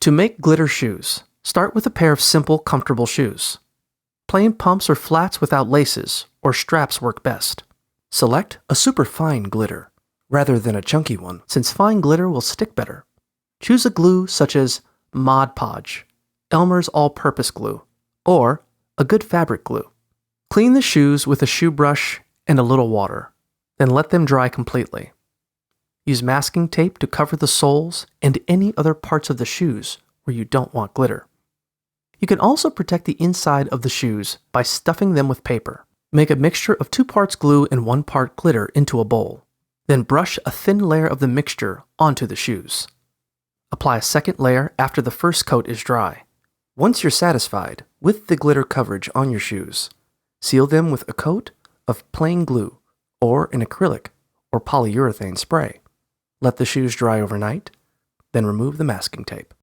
To make glitter shoes, start with a pair of simple, comfortable shoes. Plain pumps or flats without laces or straps work best. Select a super fine glitter, rather than a chunky one, since fine glitter will stick better. Choose a glue such as Mod Podge, Elmer's all-purpose glue, or a good fabric glue. Clean the shoes with a shoe brush and a little water, then let them dry completely. Use masking tape to cover the soles and any other parts of the shoes where you don't want glitter. You can also protect the inside of the shoes by stuffing them with paper. Make a mixture of 2 parts glue and 1 part glitter into a bowl. Then brush a thin layer of the mixture onto the shoes. Apply a second layer after the first coat is dry. Once you're satisfied with the glitter coverage on your shoes, seal them with a coat of plain glue or an acrylic or polyurethane spray. Let the shoes dry overnight, then remove the masking tape.